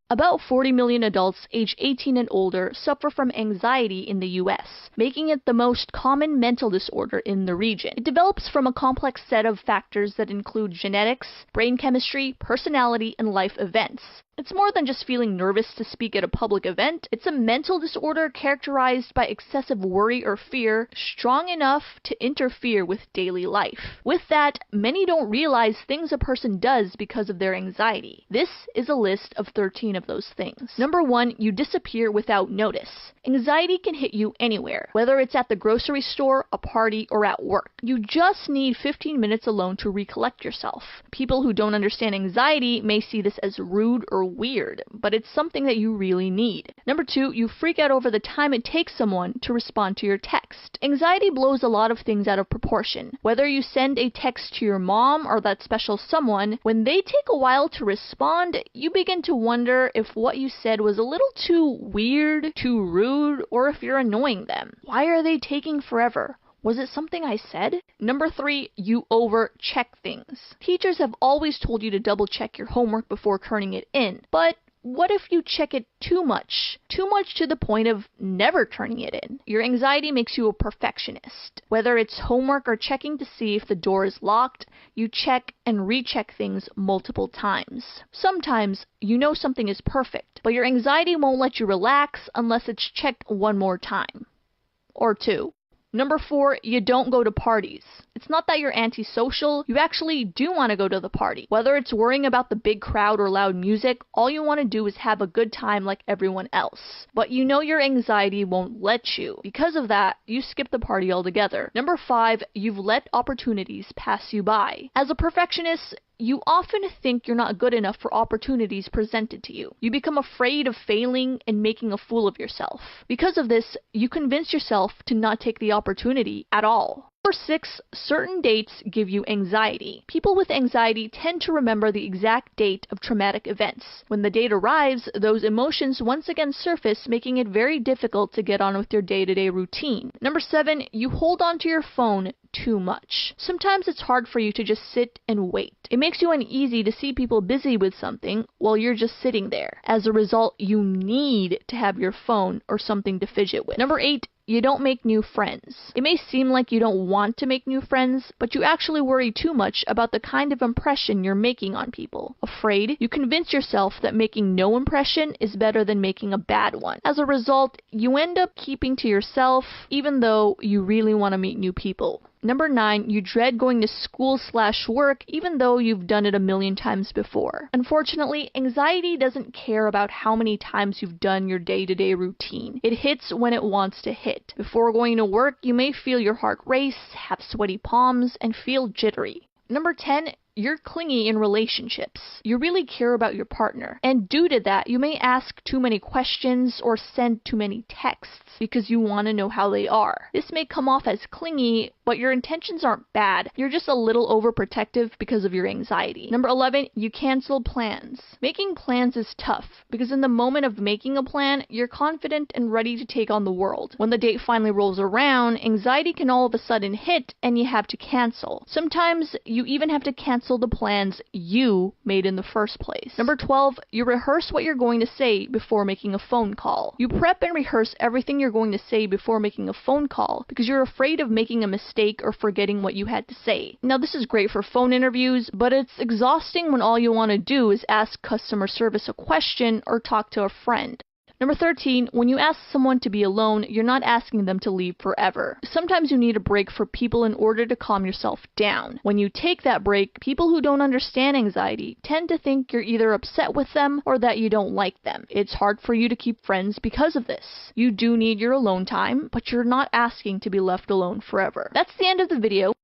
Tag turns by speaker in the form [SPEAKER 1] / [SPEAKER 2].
[SPEAKER 1] About 40 million adults age 18 and older suffer from anxiety in the US, making it the most common mental disorder in the region. It develops from a complex set of factors that include genetics, brain chemistry, personality, and life events. It's more than just feeling nervous to speak at a public event. It's a mental disorder characterized by excessive worry or fear, strong enough to interfere with daily life. With that, many don't realize things a person does because of their anxiety. This is a list of 13 of those things. Number 1, you disappear without notice. Anxiety can hit you anywhere, whether it's at the grocery store, a party, or at work. You just need 15 minutes alone to recollect yourself. People who don't understand anxiety may see this as rude or weird, but it's something that you really need. Number 2, you freak out over the time it takes someone to respond to your text. Anxiety blows a lot of things out of proportion. Whether you send a text to your mom or that special someone, when they take a while to respond, you begin to wonder if what you said was a little too weird, too rude, or if you're annoying them. Why are they taking forever? Was it something I said? Number 3, you over-check things. Teachers have always told you to double-check your homework before turning it in, but what if you check it too much? Too much to the point of never turning it in. Your anxiety makes you a perfectionist. Whether it's homework or checking to see if the door is locked, you check and recheck things multiple times. Sometimes you know something is perfect, but your anxiety won't let you relax unless it's checked one more time. Or two. Number 4, you don't go to parties. It's not that you're antisocial, you actually do want to go to the party. Whether it's worrying about the big crowd or loud music, all you want to do is have a good time like everyone else. But you know your anxiety won't let you. Because of that, you skip the party altogether. Number 5, you've let opportunities pass you by. As a perfectionist, you often think you're not good enough for opportunities presented to you. You become afraid of failing and making a fool of yourself. Because of this, you convince yourself to not take the opportunity at all. Number 6, certain dates give you anxiety. People with anxiety tend to remember the exact date of traumatic events. When the date arrives, those emotions once again surface, making it very difficult to get on with your day-to-day routine. Number 7, you hold on to your phone too much. Sometimes it's hard for you to just sit and wait. It makes you uneasy to see people busy with something while you're just sitting there. As a result, you need to have your phone or something to fidget with. Number 8, you don't make new friends. It may seem like you don't want to make new friends, but you actually worry too much about the kind of impression you're making on people. Afraid, you convince yourself that making no impression is better than making a bad one. As a result, you end up keeping to yourself, even though you really want to meet new people. Number 9, you dread going to school/work even though you've done it a million times before. Unfortunately, anxiety doesn't care about how many times you've done your day-to-day routine. It hits when it wants to hit. Before going to work, you may feel your heart race, have sweaty palms, and feel jittery. Number 10, you're clingy in relationships. You really care about your partner, and due to that, you may ask too many questions or send too many texts because you want to know how they are. This may come off as clingy, but your intentions aren't bad. You're just a little overprotective because of your anxiety. Number 11, you cancel plans. Making plans is tough because in the moment of making a plan, you're confident and ready to take on the world. When the date finally rolls around, anxiety can all of a sudden hit and you have to cancel. Sometimes you even have to cancel the plans you made in the first place. Number 12, you rehearse what you're going to say before making a phone call. You prep and rehearse everything you're going to say before making a phone call because you're afraid of making a mistake or forgetting what you had to say. Now, this is great for phone interviews, but it's exhausting when all you want to do is ask customer service a question or talk to a friend. Number 13, when you ask someone to be alone, you're not asking them to leave forever. Sometimes you need a break for people in order to calm yourself down. When you take that break, people who don't understand anxiety tend to think you're either upset with them or that you don't like them. It's hard for you to keep friends because of this. You do need your alone time, but you're not asking to be left alone forever. That's the end of the video.